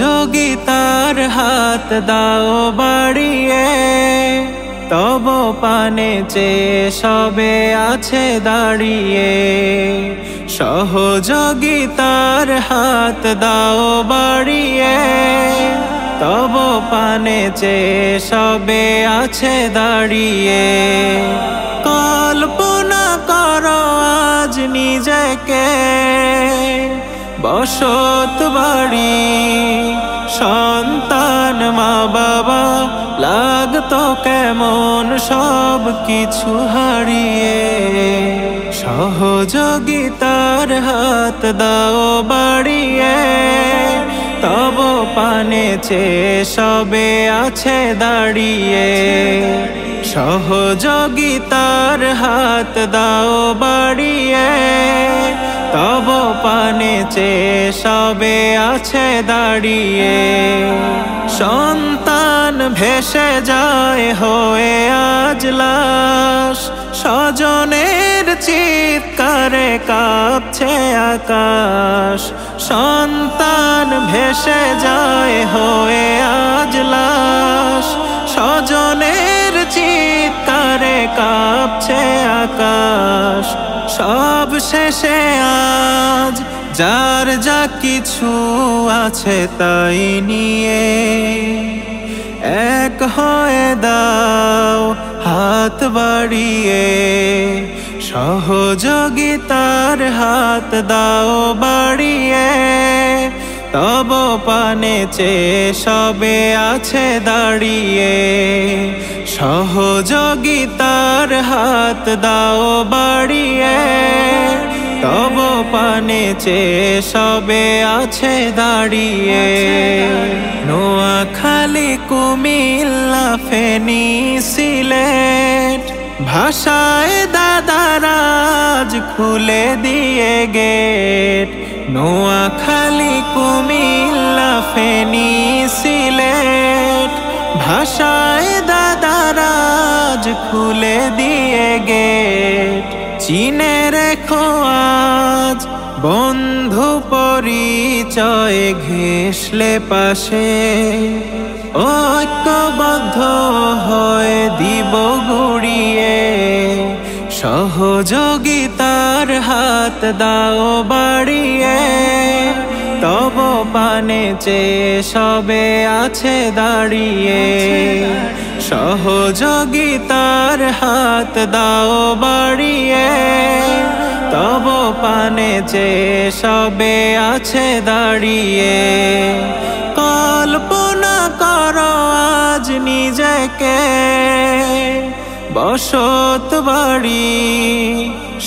সহযোগিতার হাত দাও বাড়িয়ে, তব পানে চেয়ে সবে আছে দাঁড়িয়ে। সহযোগিতার হাত দাও বাড়িয়ে, তব পানে চেয়ে সবে আছে দাঁড়িয়ে। কল্পনা করো আজ নিজেকে বসত বাড়ি, সন্তান মা বাবা লাগতো কেমন সব কিছু হারিয়ে। সহযোগিতার হাত দাও বাড়িয়ে, তব পানে চেয়ে সবে আছে দাঁড়িয়ে। সহযোগিতার হাত দাও বাড়িয়ে, তব পানে চেয়ে সবে আছে দাঁড়িয়ে। সন্তান ভেসে যায় হয়ে আজ লাশ, স্বজনের চিৎকারে কাঁপছে আকাশ। সন্তান ভেসে যায় হয়ে আজ লাশ, স্বজনের চিৎকারে কাঁপছে আকাশ। সব শেষে আজ যার যা কিছু আছে তাই নিয়ে এক হয়ে দাও হাত বাড়িয়ে। সহযোগিতার হাত দাও বাড়িয়ে, তব পানে চেয়ে সবে আছে দাঁড়িয়ে। সহযোগিতার হাত দাও বাড়িয়ে, তব পানে চেয়ে সবে আছে দাঁড়িয়ে। নোয়াখালী, কুমিল্লা, ফেনী, সিলেট ভাষায় দাদারা আজ খুলে দিয়ে গেট। নোয়াখালী, কুমিল্লা, ফেনী, সিলেট ভাষায় দাদারা আজ খুলে দিয়ে গেট। চিনে রেখো আজ বন্ধু পরিচয় ঘেঁষলে পাশে, ঐক্যবদ্ধ হয়ে দিব গুড়িয়ে। সহযোগিতার হাত দাও বাড়িয়ে, তব পানে চেয়ে সবে আছে দাঁড়িয়ে। সহযোগিতার হাত দাও বাড়িয়ে, তব পানে চেয়ে সবে আছে দাঁড়িয়ে। কল্পনা করো আজ নিজেকে বসত বাড়ি,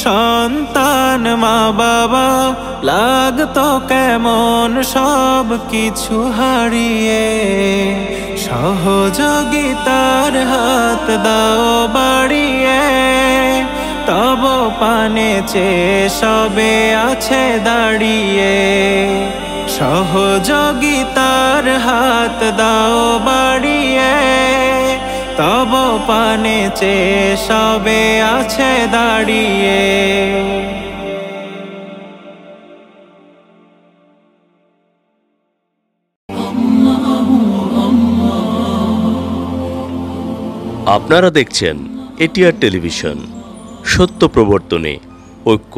সন্তান মা বাবা লাগতো কেমন সব কিছু হারিয়ে। সহযোগিতার হাত দাও বাড়িয়ে, তব পানে চেয়ে সবে আছে দাঁড়িয়ে। সহযোগিতার হাত দাও বাড়িয়ে, তব পানে চেয়ে সবে আছে দাঁড়িয়ে। আপনারা দেখছেন এটিআর টেলিভিশন, সত্য প্রবর্তনে ঐক্য।